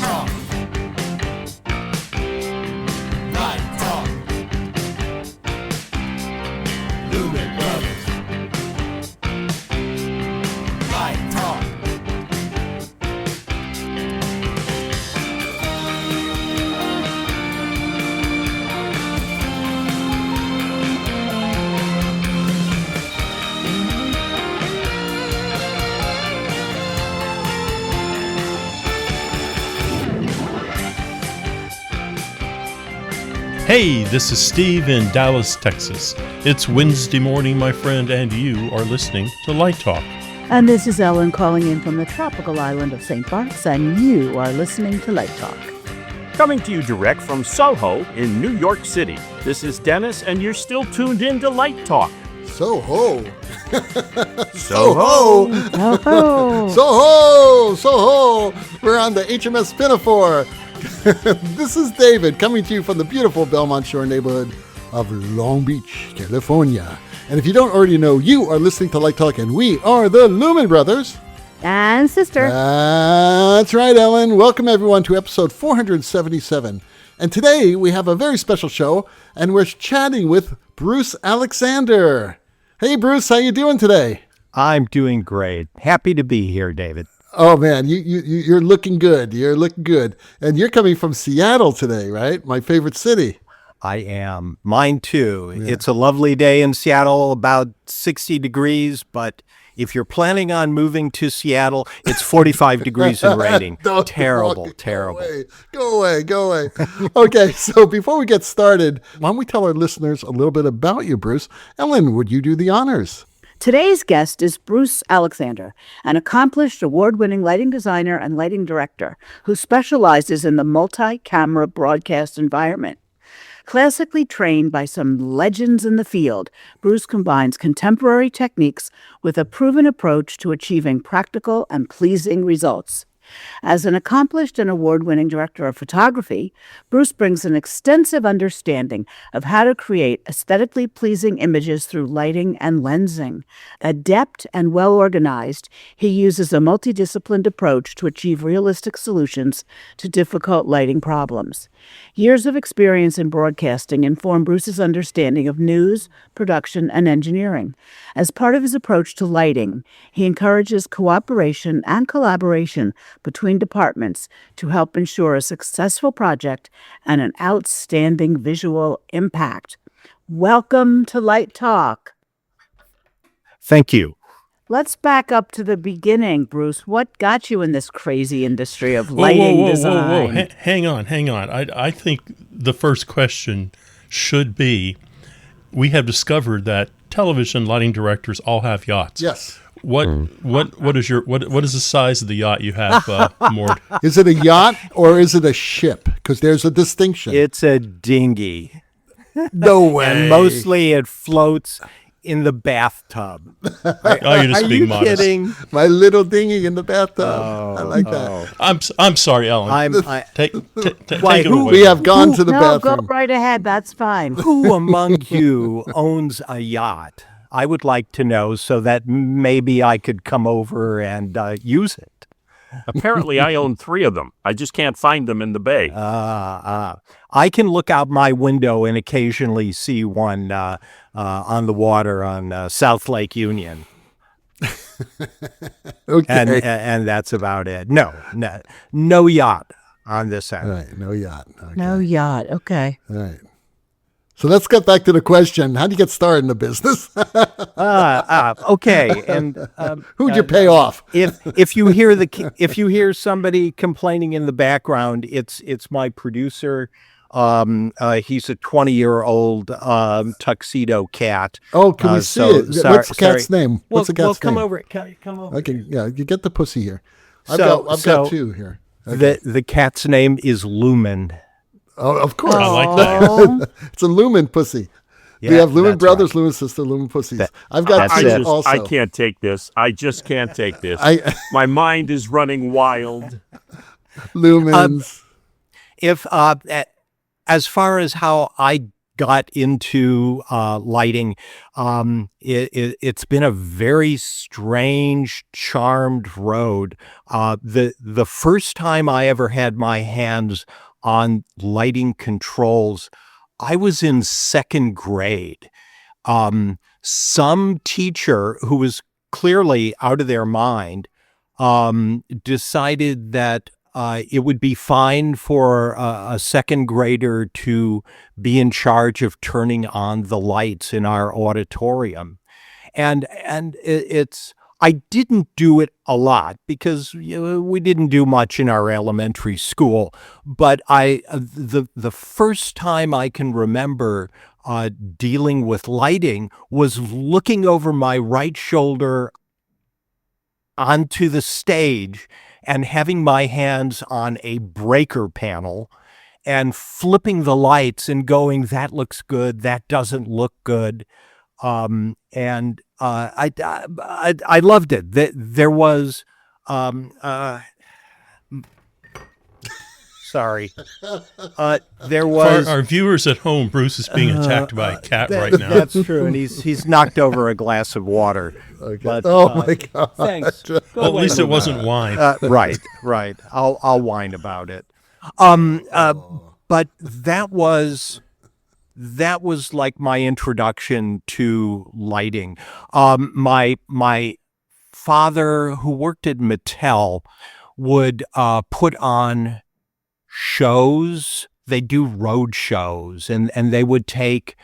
Talk. Light Talk. Lumen Brothers. Light Talk. Hey, this is Steve in Dallas, Texas. It's Wednesday morning, my friend, and you are listening to Light Talk. And this is Ellen calling in from the tropical island of St. Bart's, and you are listening to Light Talk. Coming to you direct from Soho in New York City. This is Dennis, and you're still tuned in to Light Talk. Soho. Soho. Oh, Soho. We're on the HMS Pinafore. This is David coming to you from the beautiful Belmont Shore neighborhood of Long Beach, California. And if you don't already know, you are listening to Light Talk, and we are the Lumen Brothers and Sister. That's right, Ellen. Welcome, everyone, to episode 477. And today we have a very special show, and we're chatting with Bruce Aleksander. Hey, Bruce, how you doing today? I'm doing great. Happy to be here, David. Oh, man, you're looking good. You're looking good. And you're coming from Seattle today, right? My favorite city. I am. Mine too. Yeah. It's a lovely day in Seattle, about 60 degrees, but if you're planning on moving to Seattle, it's 45 degrees and raining. Terrible. Go away. Okay, so before we get started, why don't we tell our listeners a little bit about you, Bruce? Ellen, would you do the honors? Today's guest is Bruce Aleksander, an accomplished award-winning lighting designer and lighting director who specializes in the multi-camera broadcast environment. Classically trained by some legends in the field, Bruce combines contemporary techniques with a proven approach to achieving practical and pleasing results. As an accomplished and award-winning director of photography, Bruce brings an extensive understanding of how to create aesthetically pleasing images through lighting and lensing. Adept and well-organized, he uses a multidisciplined approach to achieve realistic solutions to difficult lighting problems. Years of experience in broadcasting inform Bruce's understanding of news, production, and engineering. As part of his approach to lighting, he encourages cooperation and collaboration between departments to help ensure a successful project and an outstanding visual impact. Welcome to Light Talk. Thank you. Let's back up to the beginning, Bruce. What got you in this crazy industry of lighting design? Whoa. Hang on. I think the first question should be, we have discovered that television lighting directors all have yachts. Yes. What is the size of the yacht you have moored? Is it a yacht or is it a ship? Because there's a distinction. It's a dinghy. No way. And mostly it floats in the bathtub. Oh, you're just Are being you modest. kidding? My little dinghy in the bathtub. I like that. I'm sorry, Ellen. Take it away. We have gone to the No, bathroom. go right ahead. That's fine. Who among you owns a yacht? I would like to know so that maybe I could come over and use it. Apparently, I own 3 of them. I just can't find them in the bay. I can look out my window and occasionally see one on the water on South Lake Union. Okay. And that's about it. No yacht on this end. All right. No yacht. Okay. No yacht. Okay. All right. So let's get back to the question. How do you get started in the business? Okay. And Who'd you pay off? if you hear somebody complaining in the background, it's my producer. He's a 20-year-old tuxedo cat. Oh, can we see it? What's the cat's name? What's the cat's come name? over. Come over. Okay, yeah, you get the pussy here. I've So- got so 2 here. Okay. The cat's name is Lumen. Oh, of course. I like that. It's a Lumen pussy. Yeah, we have Lumen that's Brothers, right. Lumen Sister, Lumen Pussies. I've that's got it. 2 also. I can't take this. I just can't take this. My mind is running wild. Lumens. If as far as how I got into lighting, it's been a very strange, charmed road. The first time I ever had my hands on lighting controls, I was in second grade. Some teacher who was clearly out of their mind decided that it would be fine for a second grader to be in charge of turning on the lights in our auditorium. And it's I didn't do it a lot because we didn't do much in our elementary school. But the first time I can remember dealing with lighting was looking over my right shoulder onto the stage and having my hands on a breaker panel and flipping the lights and going, that looks good, that doesn't look good. I loved it. There was, sorry, there was. For our viewers at home, Bruce is being attacked by a cat right now. That's true, and he's knocked over a glass of water. Okay. But, my God. Thanks. Go Well, at away least with it wasn't wine. Right. I'll whine about it. But that was like my introduction to lighting. My father, who worked at Mattel, would put on shows. They do road shows, and they would take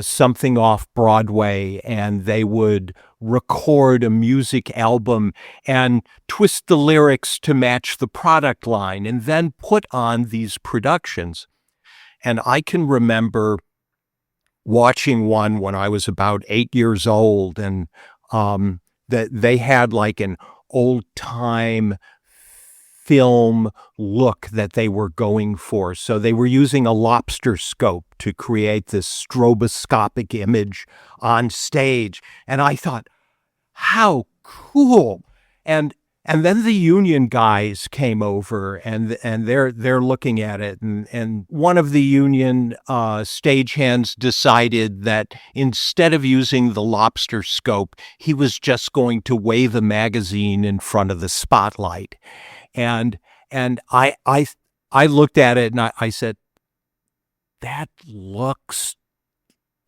something off Broadway, and they would record a music album and twist the lyrics to match the product line, and then put on these productions. And I can remember watching one when I was about 8 years old, and that they had like an old time film look that they were going for. So they were using a lobster scope to create this stroboscopic image on stage. And I thought, how cool. And then the union guys came over, and they're looking at it, and one of the union stagehands decided that instead of using the lobster scope, he was just going to wave a magazine in front of the spotlight. And I looked at it and I said, that looks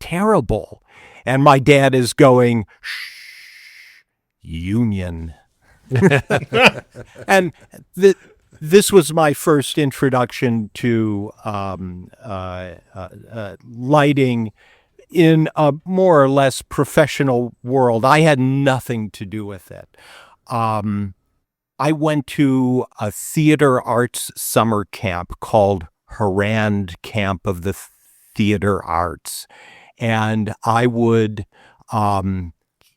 terrible. And my dad is going, shh, union. And this was my first introduction to lighting in a more or less professional world. I had nothing to do with it. I went to a theater arts summer camp called Harand Camp of the Theater Arts, and I would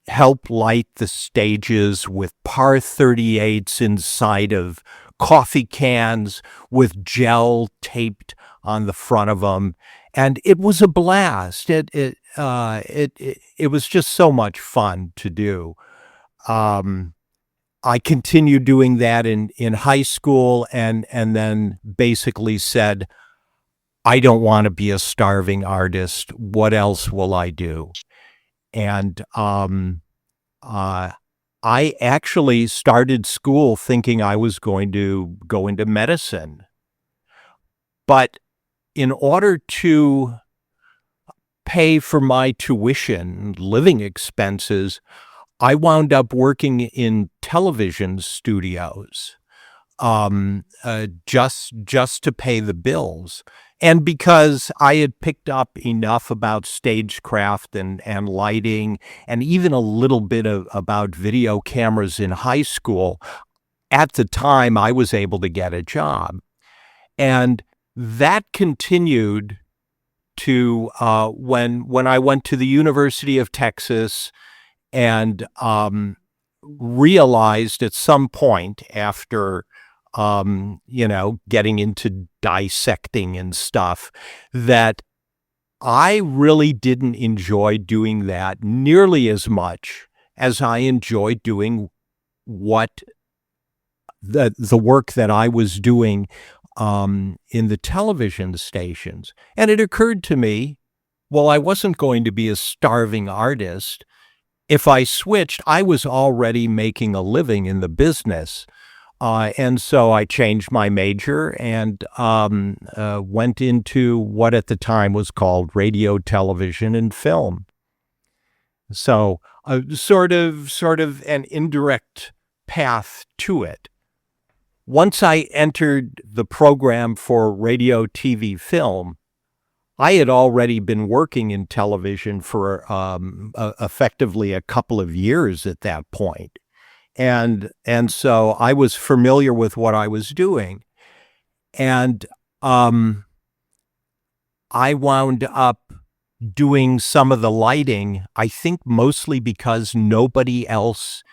help light the stages with par 38s inside of coffee cans with gel taped on the front of them, and it was a blast. It was just so much fun to do. I continued doing that in high school, and then basically said, I don't want to be a starving artist. What else will I do? And I actually started school thinking I was going to go into medicine. But in order to pay for my tuition, living expenses, I wound up working in television studios, just to pay the bills. And because I had picked up enough about stagecraft and lighting, and even a little bit about video cameras in high school, at the time I was able to get a job. And that continued to when I went to the University of Texas, and realized at some point after, getting into dissecting and stuff, that I really didn't enjoy doing that nearly as much as I enjoyed doing what the work that I was doing in the television stations. And it occurred to me, well, I wasn't going to be a starving artist. If I switched, I was already making a living in the business. And so I changed my major and went into what at the time was called radio, television, and film. So sort of an indirect path to it. Once I entered the program for radio, TV, film, I had already been working in television for effectively a couple of years at that point. And so I was familiar with what I was doing. And I wound up doing some of the lighting, I think mostly because nobody else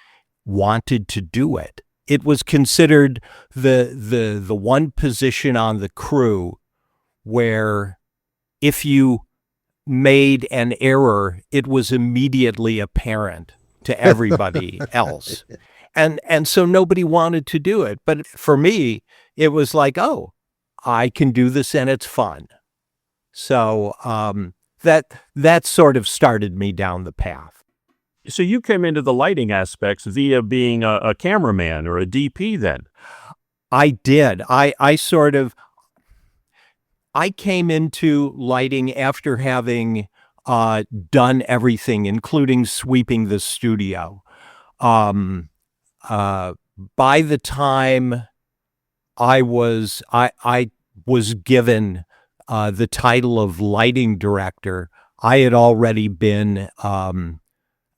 wanted to do it. It was considered the one position on the crew where if you made an error, it was immediately apparent to everybody else. And so nobody wanted to do it. But for me, it was like, oh, I can do this and it's fun. So that sort of started me down the path. So you came into the lighting aspects via being a cameraman or a DP then? I did. I came into lighting after having done everything, including sweeping the studio. By the time I was given the title of lighting director, I had already been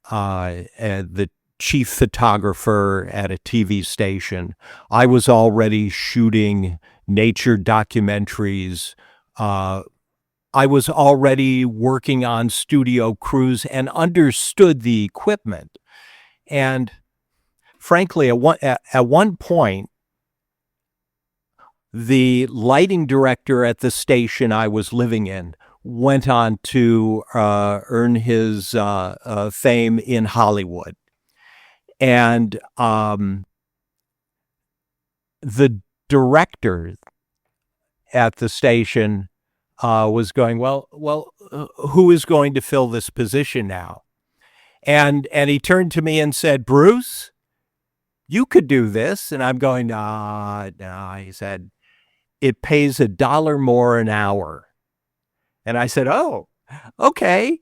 the chief photographer at a TV station. I was already shooting nature documentaries. I was already working on studio crews and understood the equipment. And frankly, at one point, the lighting director at the station I was living in went on to earn his fame in Hollywood. And the director at the station was going, well, who is going to fill this position now? And he turned to me and said, Bruce, you could do this. And I'm going, no. He said, it pays $1 more an hour. And I said, oh, okay.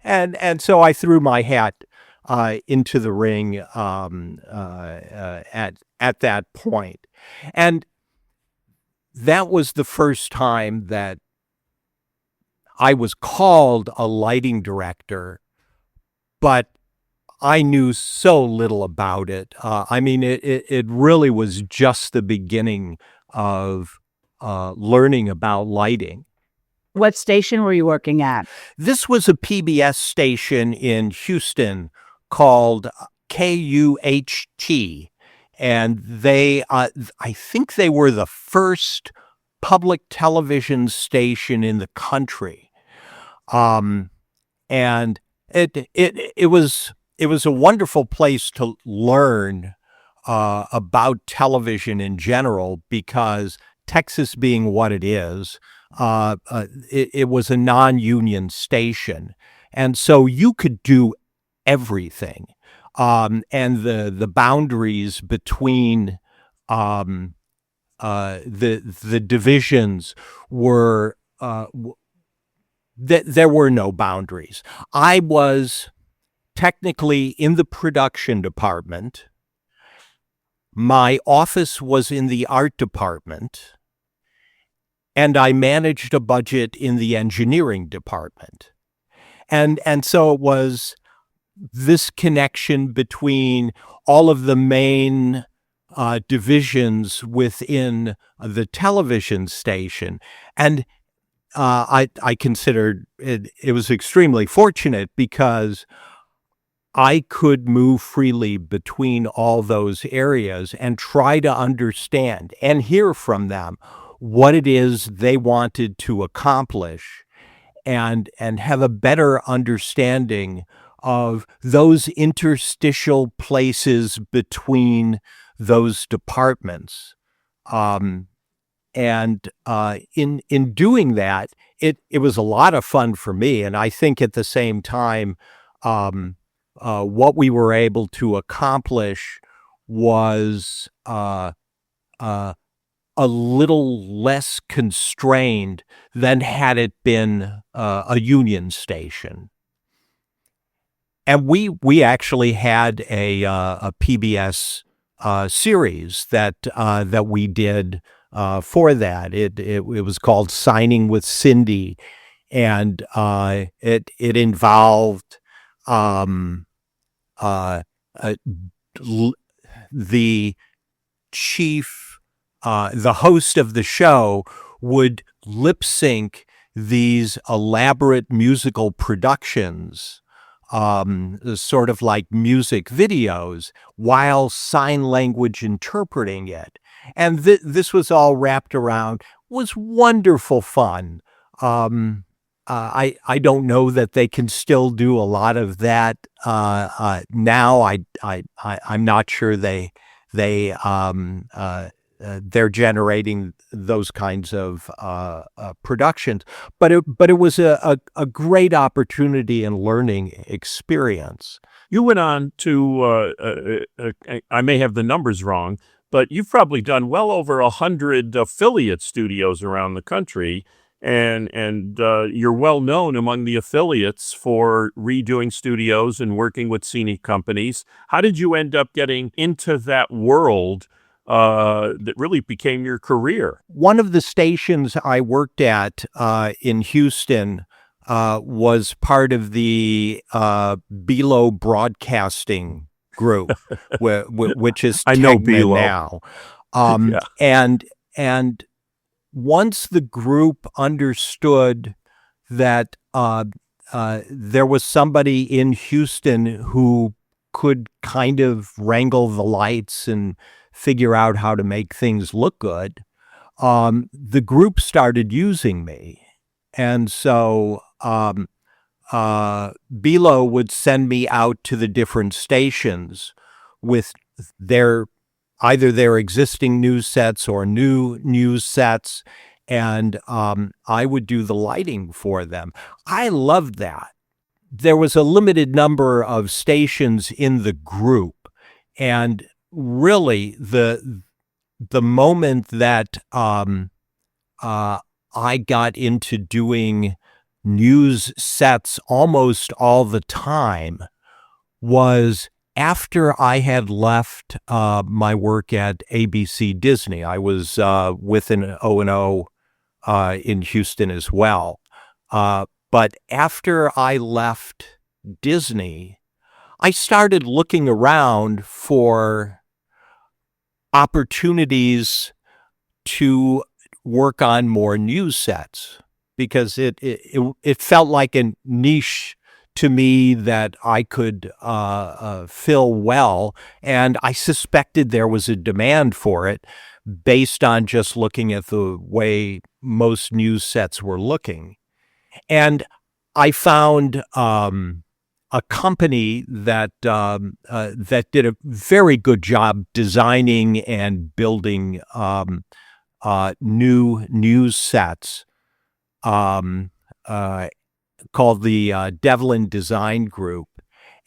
And so I threw my hat into the ring at that point. And that was the first time that I was called a lighting director, but I knew so little about it. I mean, it really was just the beginning of learning about lighting. What station were you working at? This was a PBS station in Houston called KUHT, and they, I think they were the first public television station in the country. And it was a wonderful place to learn about television in general, because Texas being what it is, it was a non-union station. And so you could do everything. And the boundaries between the divisions were, there were no boundaries. I was technically in the production department. My office was in the art department, and I managed a budget in the engineering department. And so it was this connection between all of the main divisions within the television station. And I considered it was extremely fortunate, because I could move freely between all those areas and try to understand and hear from them what it is they wanted to accomplish, and have a better understanding of those interstitial places between those departments. And in doing that, it was a lot of fun for me, and I think at the same time, what we were able to accomplish was a little less constrained than had it been a union station. And we actually had a PBS series that we did for that. It was called Signing with Cindy, and it involved the chief, the host of the show would lip sync these elaborate musical productions, sort of like music videos, while sign language interpreting it. And this was all wrapped around, was wonderful fun. I don't know that they can still do a lot of that now. I'm not sure they're generating those kinds of productions, but it was a great opportunity and learning experience. You went on to, I may have the numbers wrong, but you've probably done well over 100 affiliate studios around the country, and you're well known among the affiliates for redoing studios and working with scenic companies. How did you end up getting into that world that really became your career? One of the stations I worked at in Houston was part of the Belo Broadcasting Group, which is I know Tegna Belo now. Yeah. And once the group understood that there was somebody in Houston who could kind of wrangle the lights and figure out how to make things look good, the group started using me. And so Belo would send me out to the different stations with either their existing news sets or new news sets, and I would do the lighting for them. I loved that. There was a limited number of stations in the group, and really the moment that I got into doing news sets almost all the time was after I had left my work at ABC Disney. I was with an O&O in Houston as well. But after I left Disney, I started looking around for opportunities to work on more news sets, because it felt like a niche to me that I could fill well, and I suspected there was a demand for it based on just looking at the way most news sets were looking. And I found a company that did a very good job designing and building new news sets, called the Devlin Design Group,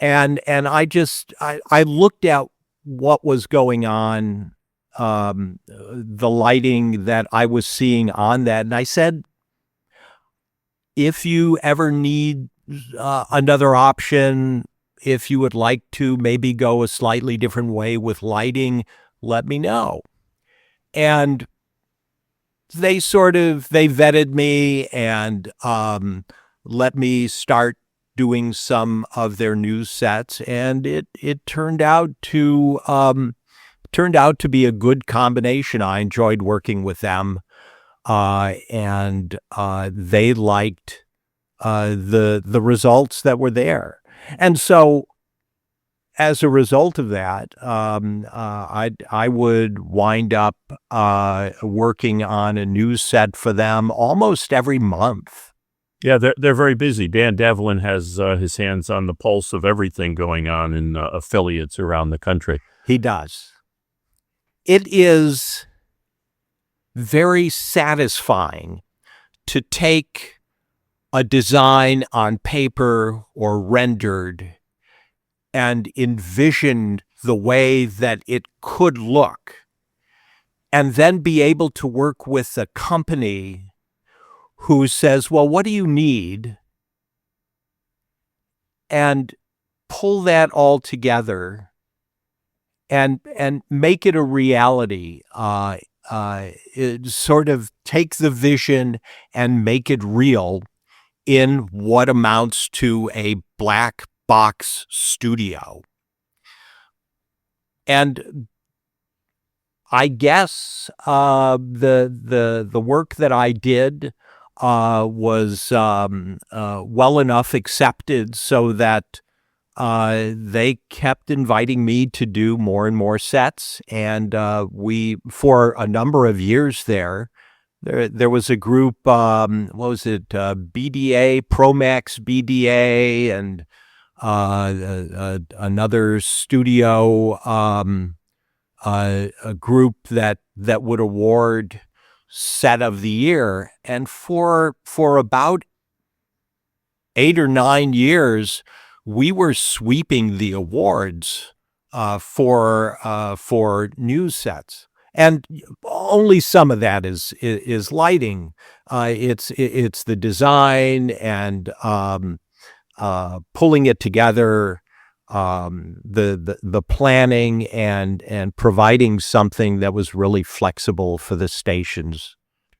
and I looked at what was going on, the lighting that I was seeing on that, and I said, if you ever need another option, if you would like to maybe go a slightly different way with lighting, let me know. And they vetted me and let me start doing some of their news sets, and it turned out to be a good combination. I enjoyed working with them, and they liked the results that were there. And so as a result of that, I would wind up working on a news set for them almost every month. Yeah, they're very busy. Dan Devlin has his hands on the pulse of everything going on in affiliates around the country. He does. It is very satisfying to take a design on paper or rendered and envision the way that it could look, and then be able to work with a company who says, well, what do you need? And pull that all together and make it a reality. Sort of take the vision and make it real in what amounts to a black box studio. And I guess the work that I did was well enough accepted so that they kept inviting me to do more and more sets. And we, for a number of years there was a group, what was it, BDA, Promax BDA, and another studio, a group that would award set of the year. And for about 8 or 9 years, we were sweeping the awards for news sets. And only some of that is lighting. It's the design and pulling it together, the planning and providing something that was really flexible for the stations.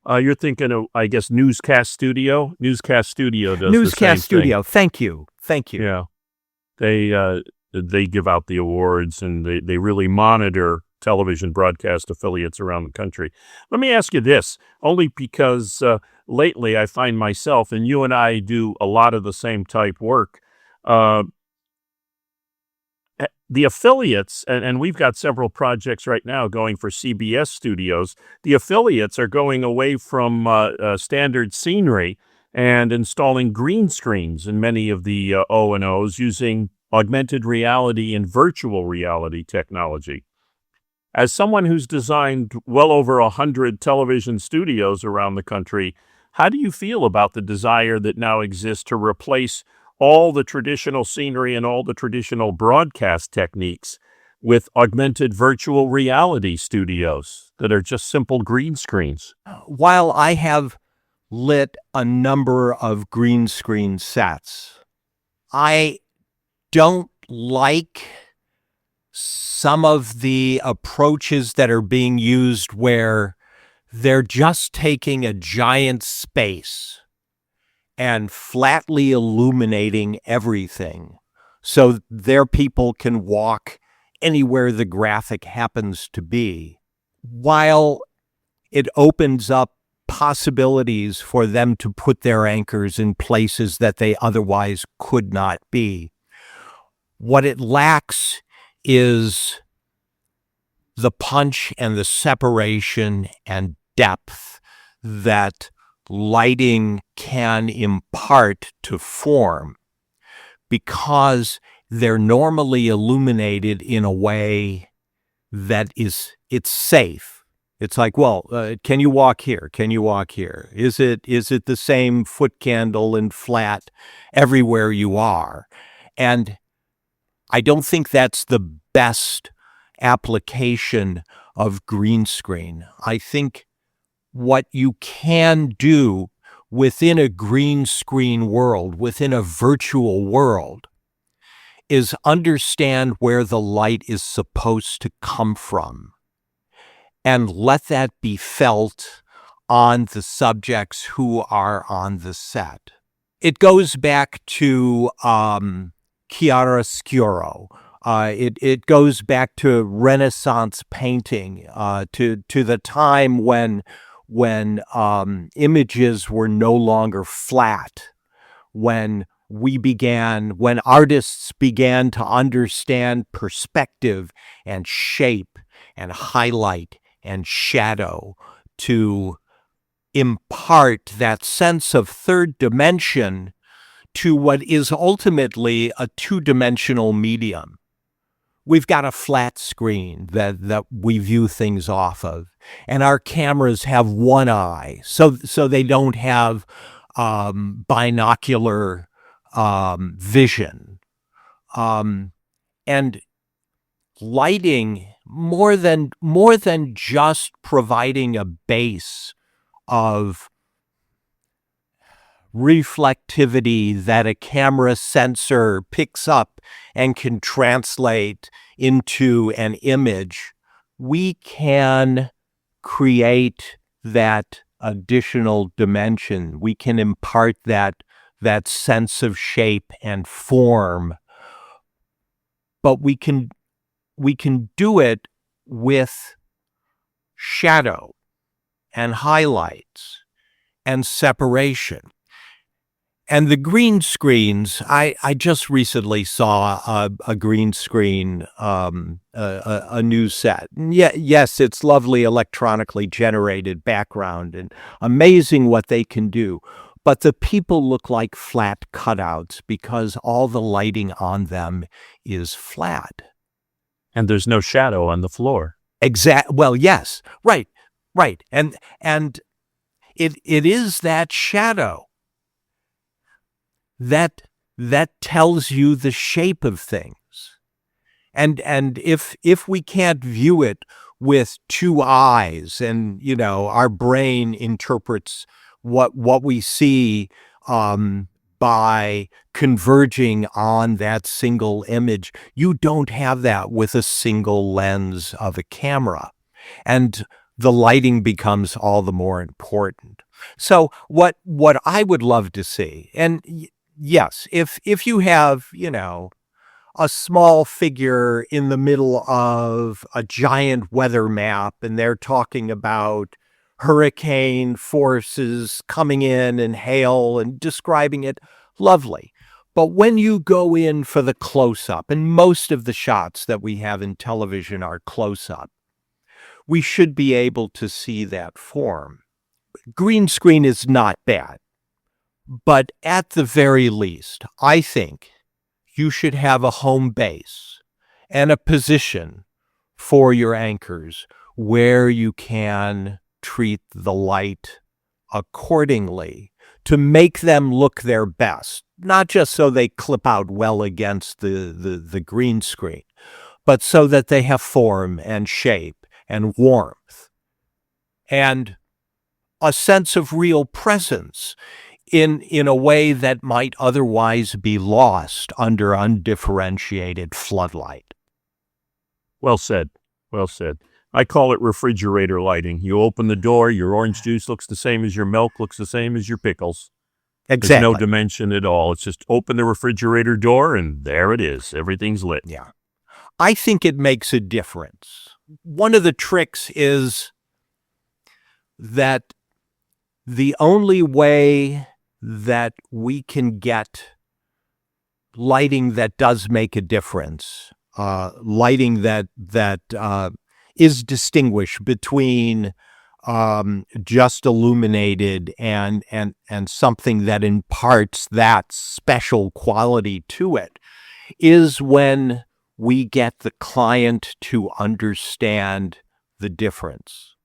You're thinking of, I guess, Newscast Studio. Newscast Studio does Newscast the same Studio. thing. Thank you. Yeah, they give out the awards, and they really monitor television broadcast affiliates around the country. Let me ask you this, only because lately I find myself, and you and I do a lot of the same type work, the affiliates, and we've got several projects right now going for CBS studios, the affiliates are going away from standard scenery and installing green screens in many of the O&Os using augmented reality and virtual reality technology. As someone who's designed well over 100 television studios around the country, how do you feel about the desire that now exists to replace all the traditional scenery and all the traditional broadcast techniques with augmented virtual reality studios that are just simple green screens? While I have lit a number of green screen sets, I don't like some of the approaches that are being used where they're just taking a giant space and flatly illuminating everything so their people can walk anywhere the graphic happens to be, while it opens up possibilities for them to put their anchors in places that they otherwise could not be. What it lacks is the punch and the separation and depth that lighting can impart to form, because they're normally illuminated in a way that it's safe. It's like, well, can you walk here? Can you walk here? Is it the same foot candle and flat everywhere you are? And I don't think that's the best application of green screen. I think what you can do within a green screen world, within a virtual world, is understand where the light is supposed to come from and let that be felt on the subjects who are on the set. It goes back to chiaroscuro. It goes back to Renaissance painting, to the time when images were no longer flat, when artists began to understand perspective and shape and highlight and shadow to impart that sense of third dimension to what is ultimately a two-dimensional medium. We've got a flat screen that we view things off of, and our cameras have one eye, so they don't have binocular vision. And lighting, more than just providing a base of reflectivity that a camera sensor picks up and can translate into an image, we can create that additional dimension. We can impart that sense of shape and form, but we can do it with shadow and highlights and separation. And the green screens, I just recently saw a green screen, a new set. And yes, it's lovely electronically generated background and amazing what they can do. But the people look like flat cutouts because all the lighting on them is flat. And there's no shadow on the floor. Well, yes, right. And it is that shadow that tells you the shape of things. And if we can't view it with two eyes, and our brain interprets what we see by converging on that single image, you don't have that with a single lens of a camera. And the lighting becomes all the more important. So what I would love to see, and yes, if you have, a small figure in the middle of a giant weather map and they're talking about hurricane forces coming in and hail and describing it, lovely. But when you go in for the close-up, and most of the shots that we have in television are close-up, we should be able to see that form. Green screen is not bad. But at the very least, I think you should have a home base and a position for your anchors where you can treat the light accordingly to make them look their best, not just so they clip out well against the green screen, but so that they have form and shape and warmth and a sense of real presence in a way that might otherwise be lost under undifferentiated floodlight. Well said. Well said. I call it refrigerator lighting. You open the door, your orange juice looks the same as your milk, looks the same as your pickles. Exactly. There's no dimension at all. It's just open the refrigerator door and there it is. Everything's lit. Yeah. I think it makes a difference. One of the tricks is that the only way that we can get lighting that does make a difference, lighting that is distinguished between just illuminated and something that imparts that special quality to it, is when we get the client to understand the difference,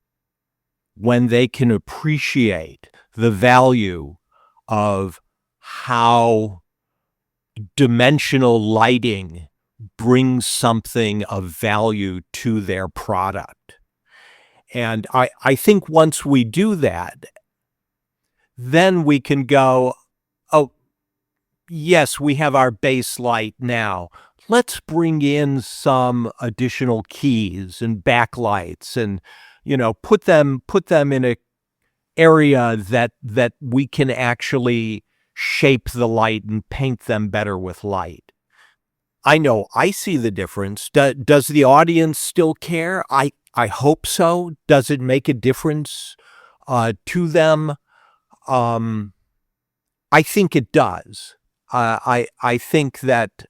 when they can appreciate the value of how dimensional lighting brings something of value to their product. And I think once we do that, then we can go, oh, yes, we have our base light now. Let's bring in some additional keys and backlights and, put them in a area that we can actually shape the light and paint them better with light. I know I see the difference. Does the audience still care? I hope so. Does it make a difference to them? I think it does. I think that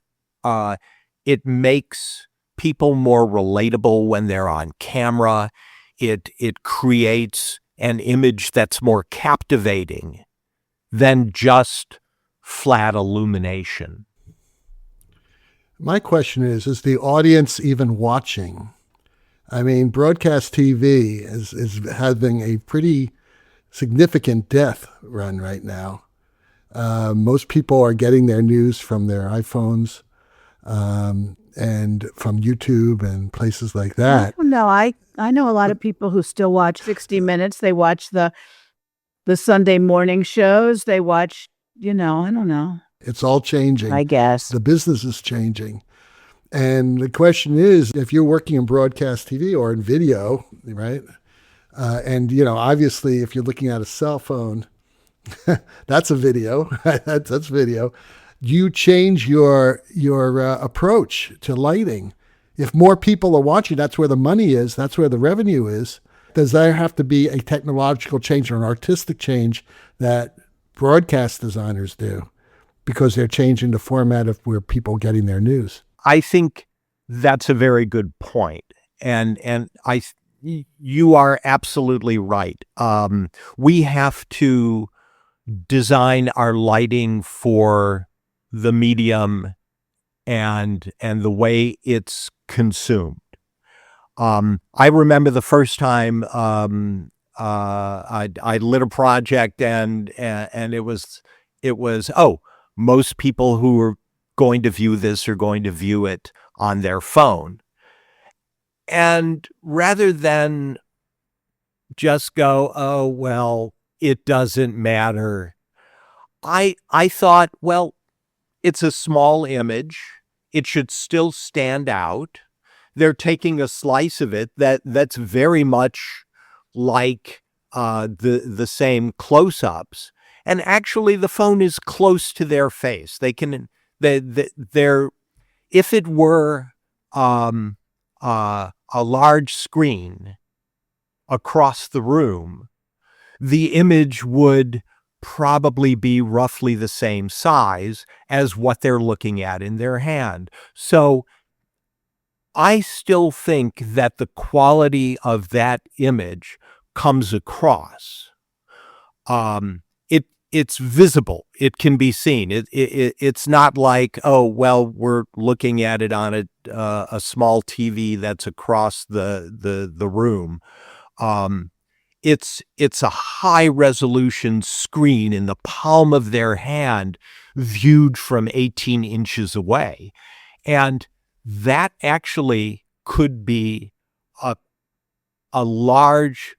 it makes people more relatable when they're on camera. It creates an image that's more captivating than just flat illumination. My question is the audience even watching? I mean, broadcast TV is having a pretty significant death run right now. Most people are getting their news from their iPhones and from YouTube and places like that. No, I know a lot of people who still watch 60 Minutes. They watch the Sunday morning shows. They watch, I don't know. It's all changing. I guess. The business is changing. And the question is, if you're working in broadcast TV or in video, right? And, obviously, if you're looking at a cell phone, that's a video. That's video. You change your approach to lighting. If more people are watching, that's where the money is. That's where the revenue is. Does there have to be a technological change or an artistic change that broadcast designers do because they're changing the format of where people are getting their news? I think that's a very good point. And you are absolutely right. We have to design our lighting for the medium and the way it's consumed. I remember the first time I lit a project and it was most people who are going to view this are going to view it on their phone. And rather than just go, oh, well, it doesn't matter, I thought, well, it's a small image. It should still stand out. They're taking a slice of it that's very much like the same close-ups. And actually, the phone is close to their face. They're if it were a large screen across the room, the image would probably be roughly the same size as what they're looking at in their hand. So I still think that the quality of that image comes across. It's visible. It can be seen. It's not like, oh, well, we're looking at it on a small TV that's across the room. It's a high resolution screen in the palm of their hand, viewed from 18 inches away, and that actually could be a large,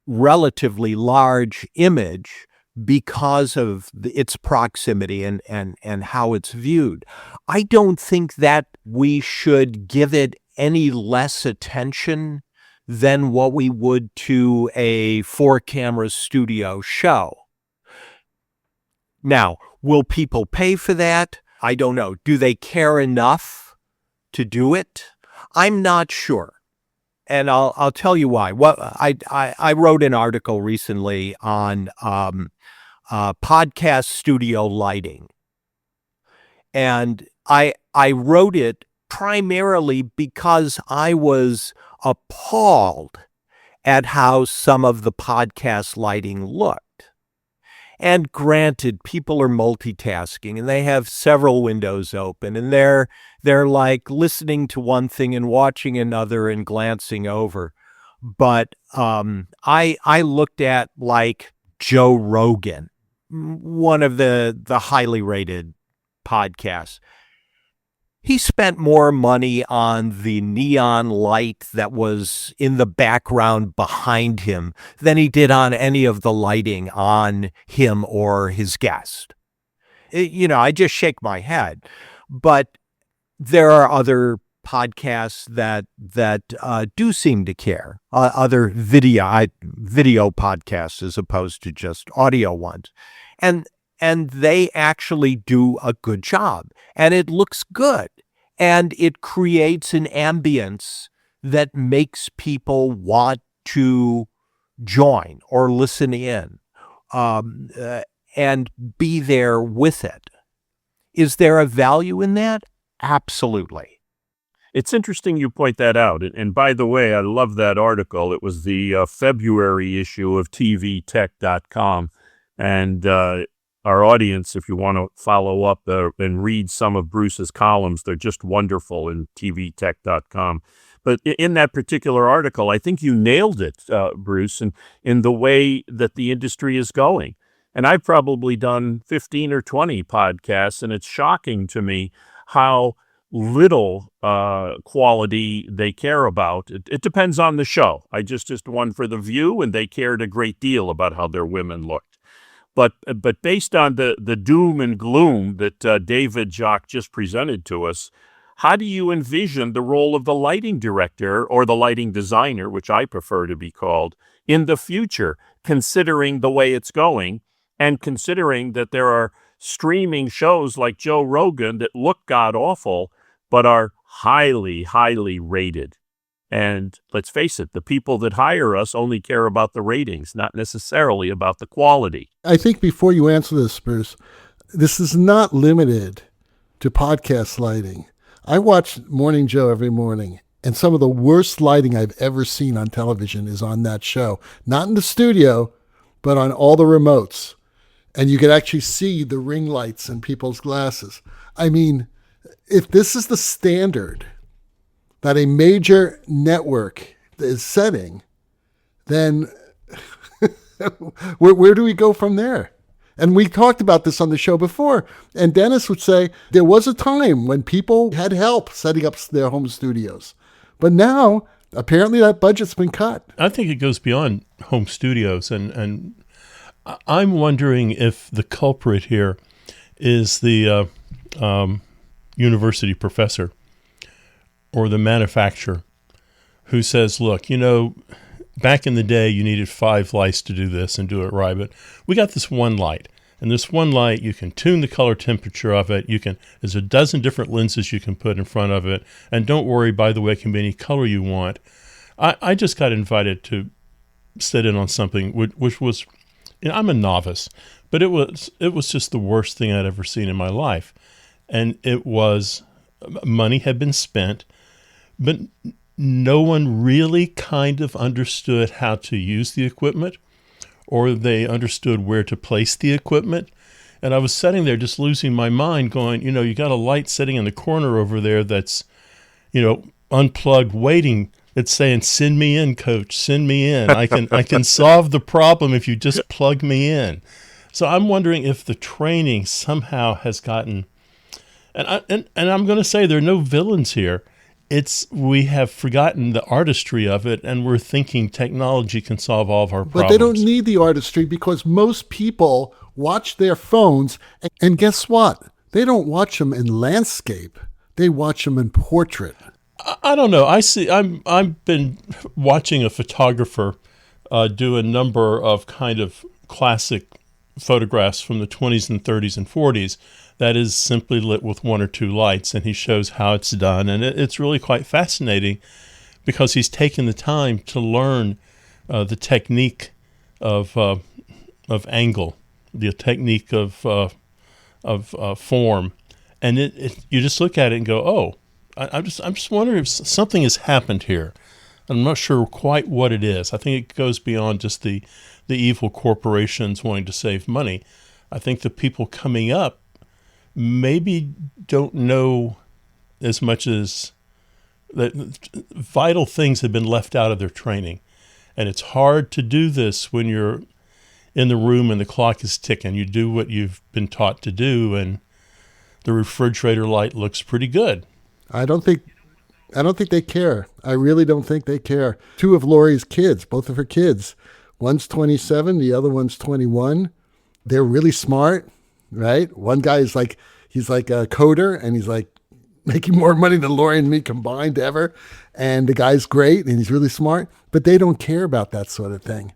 relatively large image because of its proximity and how it's viewed. I don't think that we should give it any less attention than what we would to a 4-camera studio show. Now, will people pay for that? I don't know. Do they care enough to do it? I'm not sure. And I'll tell you why. I wrote an article recently on podcast studio lighting. And I wrote it primarily because I was appalled at how some of the podcast lighting looked. And granted, people are multitasking and they have several windows open and they're like listening to one thing and watching another and glancing over. But I looked at like Joe Rogan, one of the highly rated podcasts. He spent more money on the neon light that was in the background behind him than he did on any of the lighting on him or his guest. I just shake my head. But there are other podcasts that do seem to care, other video podcasts as opposed to just audio ones. And they actually do a good job. And it looks good. And it creates an ambience that makes people want to join or listen in and be there with it. Is there a value in that? Absolutely. It's interesting you point that out. And by the way, I love that article. It was the February issue of tvtech.com. And our audience, if you want to follow up and read some of Bruce's columns, they're just wonderful in tvtech.com. But in that particular article, I think you nailed it, Bruce, in the way that the industry is going. And I've probably done 15 or 20 podcasts, and it's shocking to me how little quality they care about. It depends on the show. I just one for The View, and they cared a great deal about how their women looked. But based on the doom and gloom that David Jock just presented to us, how do you envision the role of the lighting director or the lighting designer, which I prefer to be called, in the future, considering the way it's going and considering that there are streaming shows like Joe Rogan that look god-awful but are highly, highly rated? And let's face it, the people that hire us only care about the ratings, not necessarily about the quality. I think before you answer this, Bruce, this is not limited to podcast lighting. I watch Morning Joe every morning, and some of the worst lighting I've ever seen on television is on that show. Not in the studio, but on all the remotes. And you can actually see the ring lights in people's glasses. I mean, if this is the standard that a major network is setting, then where do we go from there? And we talked about this on the show before, and Dennis would say there was a time when people had help setting up their home studios. But now, apparently that budget's been cut. I think it goes beyond home studios, and I'm wondering if the culprit here is the university professor or the manufacturer who says, look, back in the day, you needed 5 lights to do this and do it right, but we got this one light. And this one light, you can tune the color temperature of it. There's a dozen different lenses you can put in front of it. And don't worry, by the way, it can be any color you want. I just got invited to sit in on something which was, I'm a novice, but it was just the worst thing I'd ever seen in my life. And it was, money had been spent, but no one really kind of understood how to use the equipment, or they understood where to place the equipment. And I was sitting there just losing my mind going, you got a light sitting in the corner over there that's, unplugged, waiting. It's saying, send me in, coach, send me in. I can solve the problem if you just plug me in. So I'm wondering if the training somehow has gotten, and I'm going to say there are no villains here. We have forgotten the artistry of it, and we're thinking technology can solve all of our problems. But they don't need the artistry because most people watch their phones, and guess what? They don't watch them in landscape. They watch them in portrait. I don't know. I've been watching a photographer do a number of kind of classic photographs from the 20s and 30s and 40s that is simply lit with 1 or 2 lights, and he shows how it's done. And it's really quite fascinating because he's taken the time to learn the technique of angle, the technique of form. And you just look at it and go, oh, I'm just wondering if something has happened here. I'm not sure quite what it is. I think it goes beyond just the evil corporations wanting to save money. I think the people coming up maybe don't know as much as that vital things have been left out of their training. And it's hard to do this when you're in the room and the clock is ticking. You do what you've been taught to do, and the refrigerator light looks pretty good. I don't think they care. I really don't think they care. 2 of Lori's kids, both of her kids, one's 27, the other one's 21. They're really smart, right? One guy is he's like a coder, and he's like making more money than Lori and me combined ever. And the guy's great, and he's really smart, but they don't care about that sort of thing.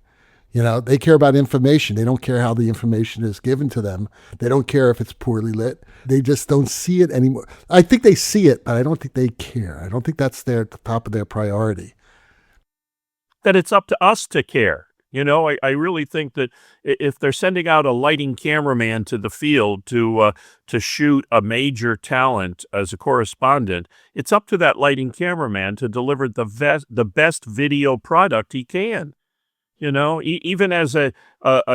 They care about information. They don't care how the information is given to them. They don't care if it's poorly lit. They just don't see it anymore. I think they see it, but I don't think they care. I don't think that's at the top of their priority. That it's up to us to care. I really think that if they're sending out a lighting cameraman to the field to shoot a major talent as a correspondent, it's up to that lighting cameraman to deliver the best video product he can. Even as a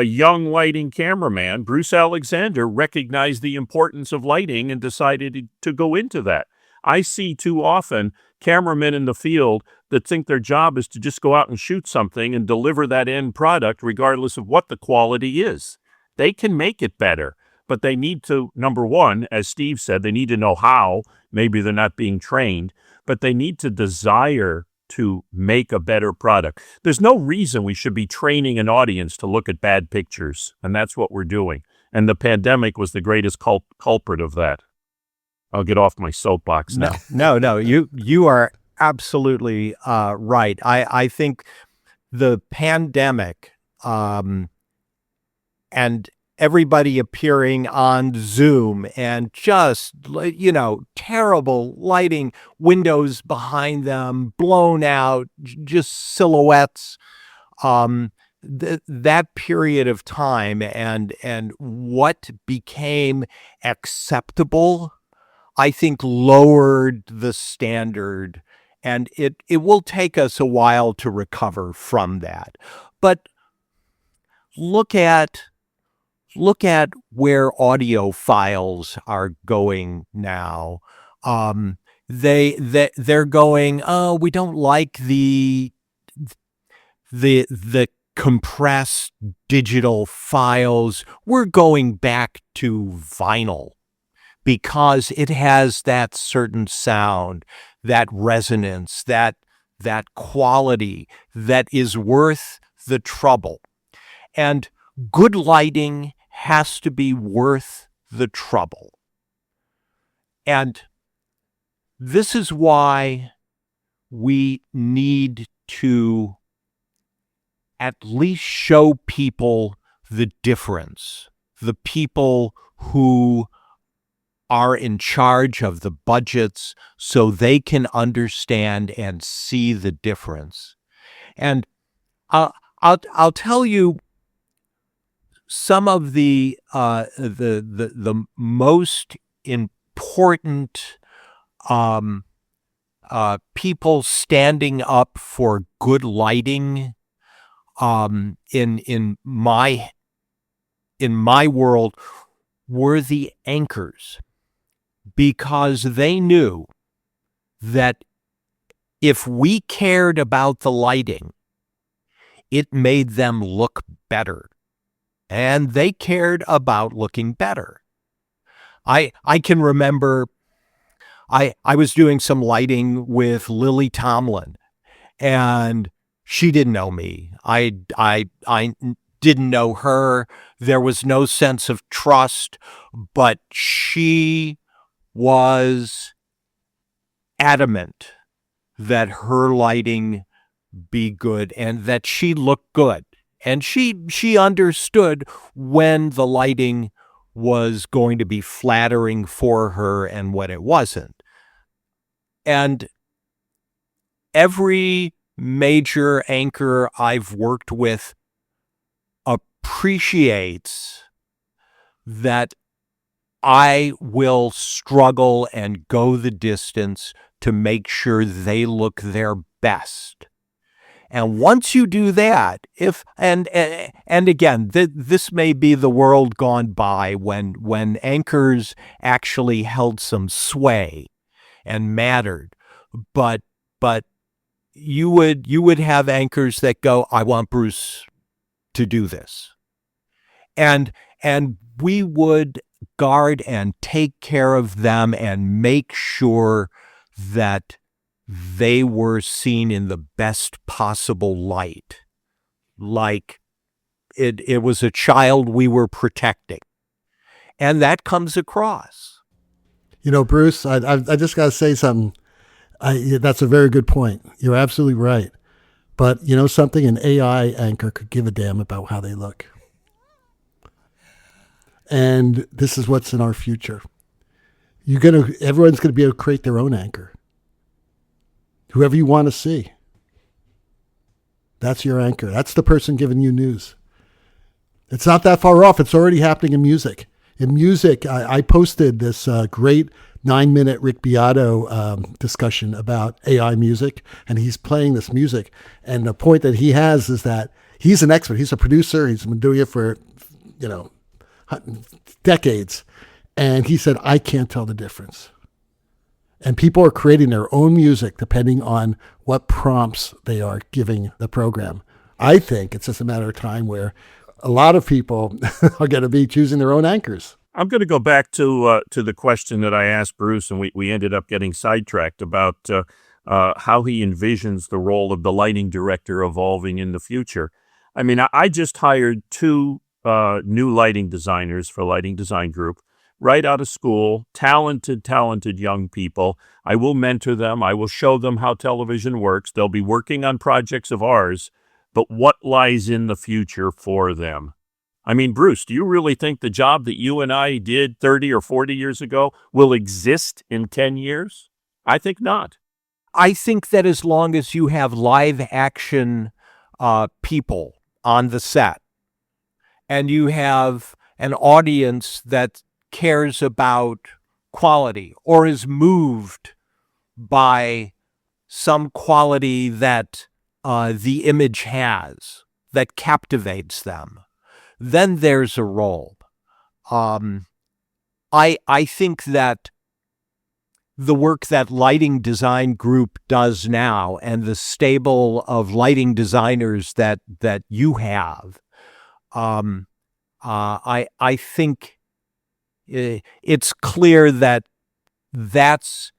young lighting cameraman, Bruce Aleksander recognized the importance of lighting and decided to go into that. I see too often cameramen in the field that think their job is to just go out and shoot something and deliver that end product regardless of what the quality is. They can make it better, but they need to, number one, as Steve said, they need to know how. Maybe they're not being trained, but they need to desire to make a better product. There's no reason we should be training an audience to look at bad pictures, and that's what we're doing. And the pandemic was the greatest culprit of that. I'll get off my soapbox now. No, you are absolutely right. I think the pandemic and everybody appearing on Zoom and just, terrible lighting, windows behind them, blown out, just silhouettes. That period of time and what became acceptable, I think, lowered the standard, and it will take us a while to recover from that. But look at where audio files are going now. They're going, oh, we don't like the compressed digital files. We're going back to vinyl because it has that certain sound, that resonance, that quality that is worth the trouble. And good lighting has to be worth the trouble. And this is why we need to at least show people the difference, the people who are in charge of the budgets, so they can understand and see the difference. And I'll tell you some of the most important people standing up for good lighting in my world were the anchors, because they knew that if we cared about the lighting, it made them look better, and they cared about looking better. I can remember I was doing some lighting with Lily Tomlin, and she didn't know me. I didn't know her. There was no sense of trust, but she was adamant that her lighting be good and that she looked good. And she understood when the lighting was going to be flattering for her and when it wasn't. And every major anchor I've worked with appreciates that I will struggle and go the distance to make sure they look their best. And once you do that, and again, this may be the world gone by when anchors actually held some sway and mattered, but you would have anchors that go, I want Bruce to do this, and we would guard and take care of them and make sure that they were seen in the best possible light, like it was a child we were protecting. And that comes across. Bruce, I just got to say something. That's a very good point. You're absolutely right. But something, an AI anchor could give a damn about how they look. And this is what's in our future. Everyone's going to be able to create their own anchor. Whoever you want to see. That's your anchor. That's the person giving you news. It's not that far off. It's already happening in music. In music, I posted this great 9-minute Rick Beato discussion about AI music, and he's playing this music. And the point that he has is that he's an expert. He's a producer. He's been doing it for, decades. And he said, I can't tell the difference. And people are creating their own music depending on what prompts they are giving the program. I think it's just a matter of time where a lot of people are going to be choosing their own anchors. I'm going to go back to the question that I asked Bruce, and we ended up getting sidetracked about how he envisions the role of the lighting director evolving in the future. I mean, I just hired 2 new lighting designers for Lighting Design Group right out of school, talented young people. I will mentor them. I will show them how television works. They'll be working on projects of ours, but what lies in the future for them? I mean, Bruce, do you really think the job that you and I did 30 or 40 years ago will exist in 10 years? I think not. I think that as long as you have live action people on the set and you have an audience that cares about quality or is moved by some quality that the image has that captivates them, then there's a role. I think that the work that Lighting Design Group does now and the stable of lighting designers that you have, I think it's clear that that's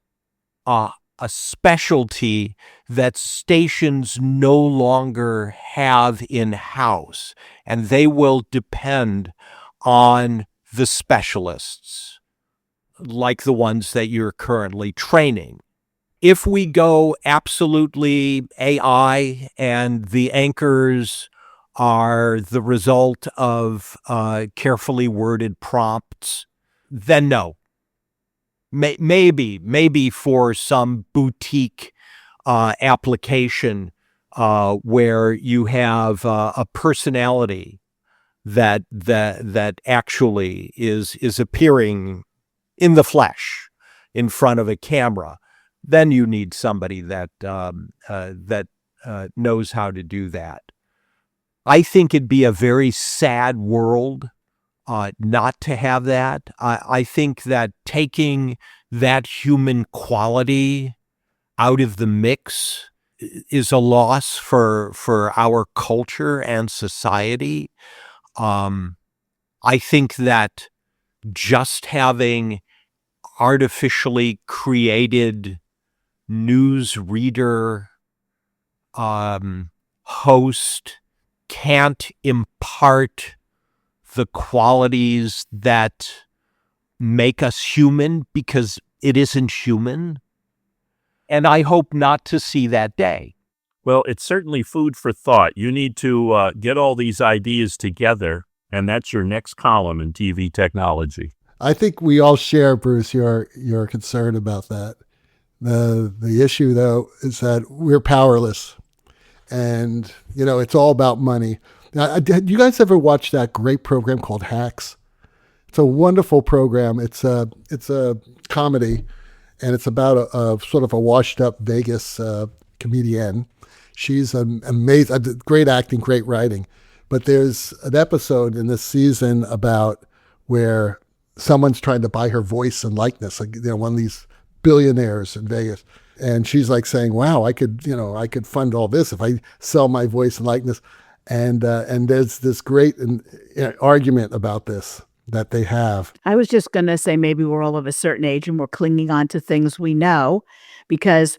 a specialty that stations no longer have in-house, and they will depend on the specialists like the ones that you're currently training. If we go absolutely AI and the anchors are the result of carefully worded prompts, then no. Maybe for some boutique application where you have a personality that actually is appearing in the flesh in front of a camera, then you need somebody that knows how to do that. I think it'd be a very sad world not to have that. I think that taking that human quality out of the mix is a loss for our culture and society. I think that just having artificially created news reader host can't impart the qualities that make us human because it isn't human. And I hope not to see that day. Well, it's certainly food for thought. You need to get all these ideas together, and that's your next column in TV technology. I think we all share, Bruce, your concern about that. The issue, though, is that we're powerless. And, it's all about money. Now, did you guys ever watch that great program called Hacks? It's a wonderful program. It's a comedy, and it's about a sort of a washed-up Vegas comedian. She's amazing, great acting, great writing. But there's an episode in this season about where someone's trying to buy her voice and likeness, like, one of these billionaires in Vegas. And she's like saying, wow, I could fund all this if I sell my voice and likeness. And there's this great argument about this that they have. I was just going to say maybe we're all of a certain age and we're clinging on to things we know because,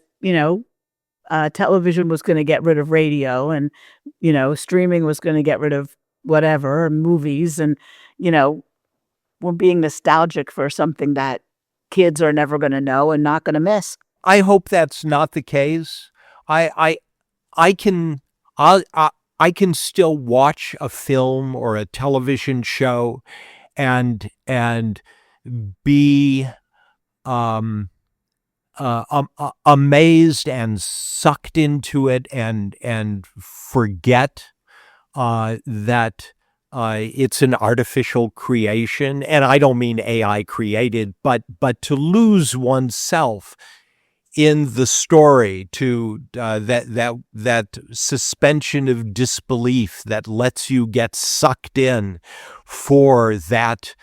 television was going to get rid of radio and, streaming was going to get rid of whatever, movies. And, we're being nostalgic for something that kids are never going to know and not going to miss. I hope that's not the case. I can still watch a film or a television show and be amazed and sucked into it and forget that it's an artificial creation. And I don't mean AI created, but to lose oneself in the story, to that suspension of disbelief that lets you get sucked in for that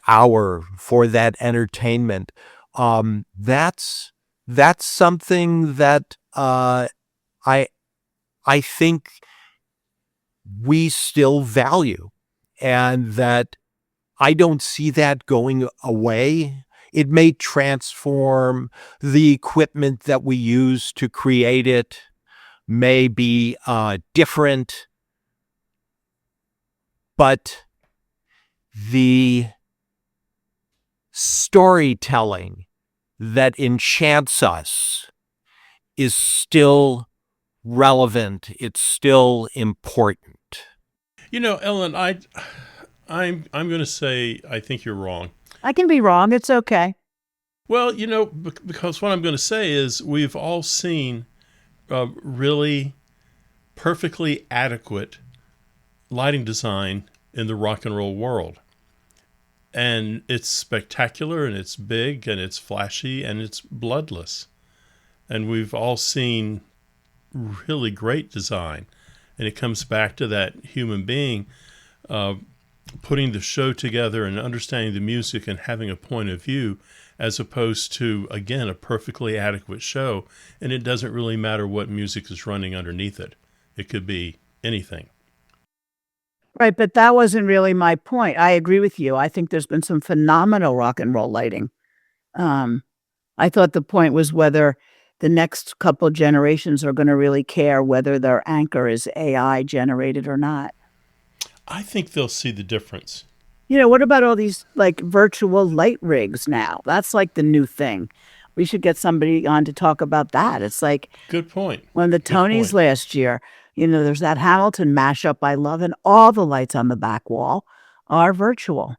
hour, for that entertainment. That's something that I think we still value, and that I don't see that going away. It may transform. The equipment that we use to create it may be different, but the storytelling that enchants us is still relevant. It's still important. You know, Ellen, I'm going to say I think you're wrong. I can be wrong. It's okay. Well, you know, because what I'm going to say is we've all seen really perfectly adequate lighting design in the rock and roll world. And it's spectacular, and it's big, and it's flashy, and it's bloodless. And we've all seen really great design. And it comes back to that human being putting the show together and understanding the music and having a point of view, as opposed to, again, a perfectly adequate show. And it doesn't really matter what music is running underneath it. It could be anything. Right, but that wasn't really my point. I agree with you. I think there's been some phenomenal rock and roll lighting. I thought the point was whether the next couple generations are going to really care whether their anchor is AI generated or not. I think they'll see the difference. You know, what about all these like virtual light rigs now? That's like the new thing. We should get somebody on to talk about that. It's like Good point. when the Good Tonys point. last year, you know, there's that Hamilton mashup I love, and all the lights on the back wall are virtual.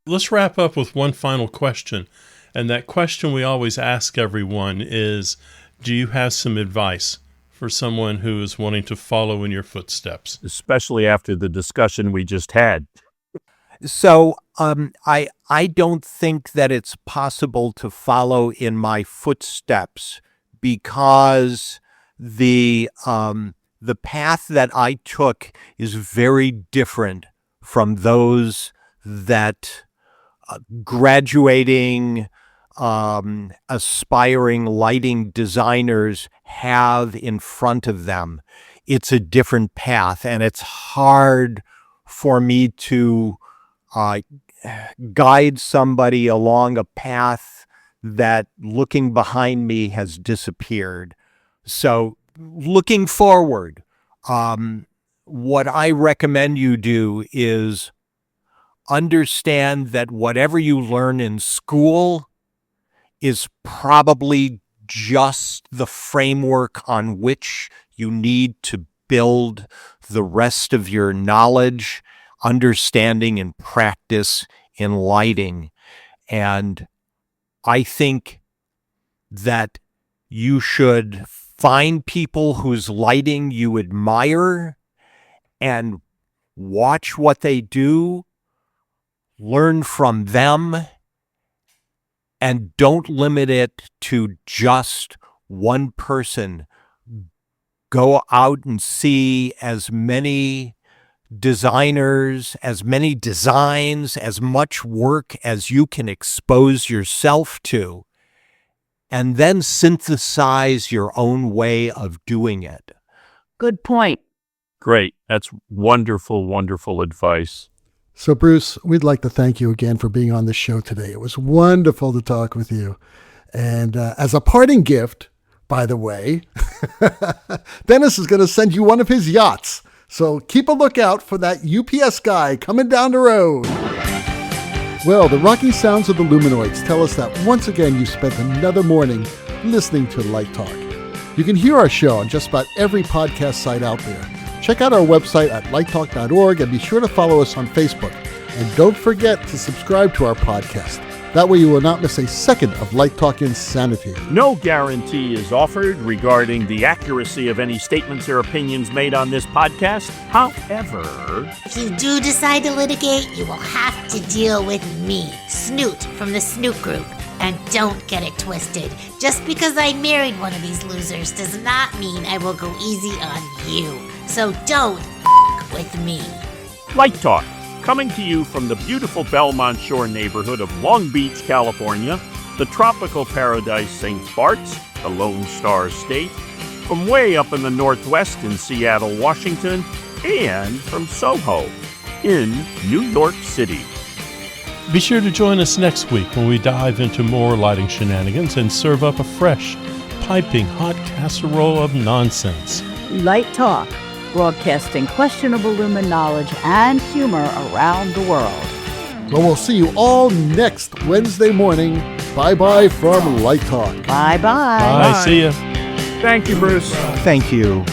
Let's wrap up with one final question. And that question we always ask everyone is, do you have some advice for someone who is wanting to follow in your footsteps? Especially after the discussion we just had. So I don't think that it's possible to follow in my footsteps, because the path that I took is very different from those that graduating, aspiring lighting designers have in front of them. It's a different path, and it's hard for me to guide somebody along a path that, looking behind me, has disappeared. So looking forward, what I recommend you do is understand that whatever you learn in school is probably just the framework on which you need to build the rest of your knowledge, understanding, and practice in lighting. And I think that you should find people whose lighting you admire and watch what they do, learn from them, and don't limit it to just one person. Go out and see as many designers, as many designs, as much work as you can expose yourself to, and then synthesize your own way of doing it. Good point. Great. That's wonderful, wonderful advice. So, Bruce, we'd like to thank you again for being on the show today. It was wonderful to talk with you. And as a parting gift, by the way, Dennis is going to send you one of his yachts. So keep a lookout for that UPS guy coming down the road. Well, the rocking sounds of the Luminoids tell us that once again you spent another morning listening to Light Talk. You can hear our show on just about every podcast site out there. Check out our website at lighttalk.org and be sure to follow us on Facebook. And don't forget to subscribe to our podcast. That way you will not miss a second of Light Talk insanity. No guarantee is offered regarding the accuracy of any statements or opinions made on this podcast. However, if you do decide to litigate, you will have to deal with me, Snoot from the Snoot Group. And don't get it twisted. Just because I married one of these losers does not mean I will go easy on you. So don't with me. Light Talk, coming to you from the beautiful Belmont Shore neighborhood of Long Beach, California, the tropical paradise St. Bart's, the Lone Star State, from way up in the Northwest in Seattle, Washington, and from Soho in New York City. Be sure to join us next week when we dive into more lighting shenanigans and serve up a fresh, piping hot casserole of nonsense. Light Talk, broadcasting questionable lumen knowledge and humor around the world. Well, we'll see you all next Wednesday morning. Bye-bye from Light Talk. Bye-bye. Bye. See ya. Thank you, Bruce. Thank you.